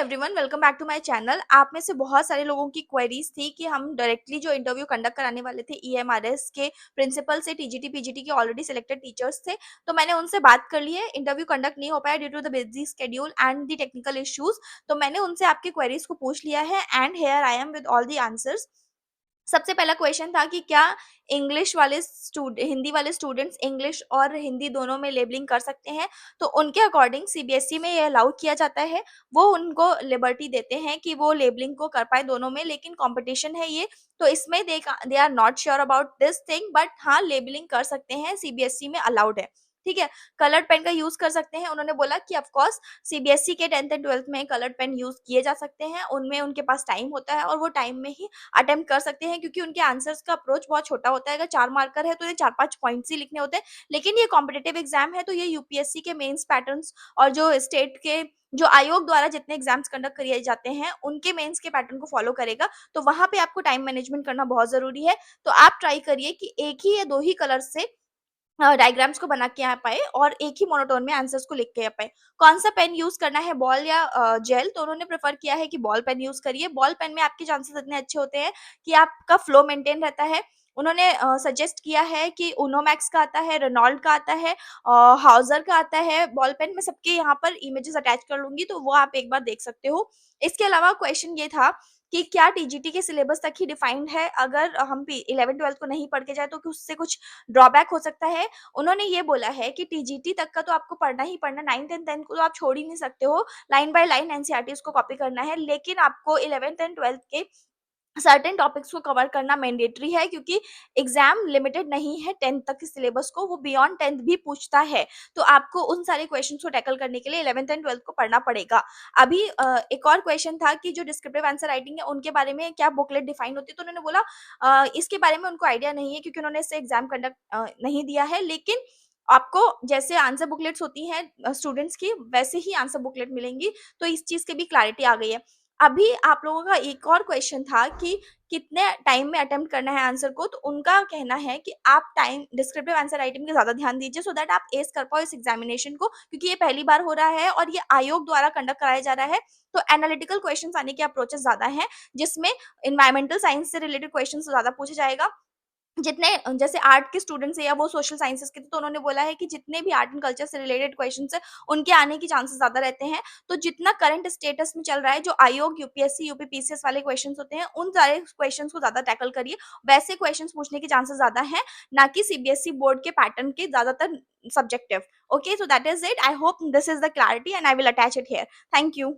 Everyone, welcome back to my channel. आप में से बहुत सारे लोगों की क्वेरीज थी कि हम डायरेक्टली जो इंटरव्यू कंडक्ट कराने वाले थे ईएमआरएस के प्रिंसिपल से, टीजीटी पीजीटी के ऑलरेडी सिलेक्टेड टीचर्स थे, तो मैंने उनसे बात कर ली है। इंटरव्यू कंडक्ट नहीं हो पाया due to the busy schedule and the technical issues. तो मैंने उनसे आपकी क्वेरीज को पूछ लिया है and here I am with all the answers. सबसे पहला क्वेश्चन था कि क्या इंग्लिश वाले हिंदी वाले स्टूडेंट्स इंग्लिश और हिंदी दोनों में लेबलिंग कर सकते हैं? तो उनके अकॉर्डिंग सीबीएसई में ये अलाउ किया जाता है। वो उनको लिबर्टी देते हैं कि वो लेबलिंग को कर पाए दोनों में, लेकिन कंपटीशन है ये, तो इसमें they are not sure about this thing, but हाँ, लेबलिंग कर सकते हैं, सीबीएसई में अलाउड है। ठीक है। कलर्ड पेन का यूज कर सकते हैं। उन्होंने बोला कि ऑफ कोर्स सीबीएसई के 10th एंड 12th में कलर्ड पेन यूज किए जा सकते हैं, उनमें उनके पास टाइम होता है और वो टाइम में ही अटेम्प्ट कर सकते हैं, क्योंकि उनके आंसर्स का अप्रोच बहुत छोटा होता है। अगर 4 मार्कर है तो उन्हें 4-5 पॉइंट्स ही लिखने होते हैं। लेकिन ये कॉम्पिटिटिव एग्जाम है, तो ये यूपीएससी के मेंस पैटर्न्स और जो स्टेट के जो आयोग द्वारा जितने एग्जाम्स कंडक्ट किए जाते हैं, उनके मेंस के पैटर्न को फॉलो करेगा। तो वहाँ पे आपको टाइम मैनेजमेंट करना बहुत ज़रूरी है। तो आप ट्राई करिए कि एक ही या 2 ही कलर से डायग्राम्स को बना के आ पाए और एक ही मोनोटोन में आंसर्स को लिख के आ पाए। कौन-सा पेन यूज़ करना है, बॉल या जेल? तो उन्होंने प्रेफ़र किया है कि बॉल पेन यूज़ करिए। बॉल पेन में आपके चांसेस इतने अच्छे होते हैं कि आपका फ्लो मेंटेन रहता है। उन्होंने सजेस्ट किया है कि ऊनोमैक्स का आता है, रेनॉल्ड का आता है, हाउज़र का आता है बॉल पेन। मैं सबके यहाँ पर इमेजेस अटैच कर लूँगी, तो वो आप एक बार देख सकते हो। इसके अलावा क्वेश्चन ये था कि क्या टीजीटी के सिलेबस तक ही डिफाइंड है? अगर हम पी 11th-12th को नहीं पढ़ के जाएँ, तो उससे कुछ ड्रॉबैक हो सकता है? उन्होंने ये बोला है कि टीजीटी तक का तो आपको पढ़ना ही पढ़ना, 9th एंड 10th को तो आप छोड़ ही नहीं सकते हो। लाइन बाय लाइन एनसीईआरटीज़ को कॉपी करना है, लेकिन आपको 11th एंड 12th के सर्टेन टॉपिक्स को कवर करना मैंडेटरी है, क्योंकि एग्जाम लिमिटेड नहीं है 10th तक के सिलेबस को, वो बियॉन्ड 10th भी पूछता है। तो आपको उन सारे क्वेश्चंस को टैकल करने के लिए 11th एंड 12th को पढ़ना पड़ेगा। अभी एक और क्वेश्चन था कि जो डिस्क्रिप्टिव आंसर राइटिंग है, उनके बारे में क्या बुकलेट डिफाइन होती है? तो उन्होंने बोला इसके बारे में उनको आइडिया नहीं है, क्योंकि उन्होंने इससे एग्जाम कंडक्ट नहीं दिया है। लेकिन आपको जैसे आंसर बुकलेट्स होती हैं स्टूडेंट्स की, वैसे ही आंसर बुकलेट मिलेंगी। तो इस चीज़ की भी क्लैरिटी आ गई है। अभी आप लोगों का एक और क्वेश्चन था कि कितने टाइम में अटेम्प्ट करना है आंसर को, तो उनका कहना है कि आप टाइम डिस्क्रिप्टिव आंसर राइटिंग में ज़्यादा ध्यान दीजिए, सो दैट आप एस कर पाओ इस एग्जामिनेशन को, क्योंकि ये पहली बार हो रहा है और ये आयोग द्वारा कंडक्ट कराया जा रहा है। तो एनालिटिकल क्वेश्चंस आने के अप्रोचेस ज़्यादा हैं, जिसमें एनवायरमेंटल साइंस से रिलेटेड क्वेश्चंस ज़्यादा पूछा जाएगा। जितने जैसे आर्ट के स्टूडेंट्स हैं या वो सोशल साइंसेस के थे, तो उन्होंने बोला है कि जितने भी आर्ट एंड कल्चर से रिलेटेड क्वेश्चंस हैं, उनके आने के चांसेस ज़्यादा रहते हैं। तो जितना करंट स्टेटस में चल रहा है, जो आयोग, यूपीएससी, यूपीपीसीएस वाले क्वेश्चंस होते हैं, उन सारे क्वेश्चंस को ज़्यादा टैकल करिए। वैसे क्वेश्चंस पूछने के चांसेस ज़्यादा हैं, ना कि सीबीएसई बोर्ड के पैटर्न के ज़्यादातर subjective. Okay, so that is it. I hope this is the clarity and I will attach it here. Thank you.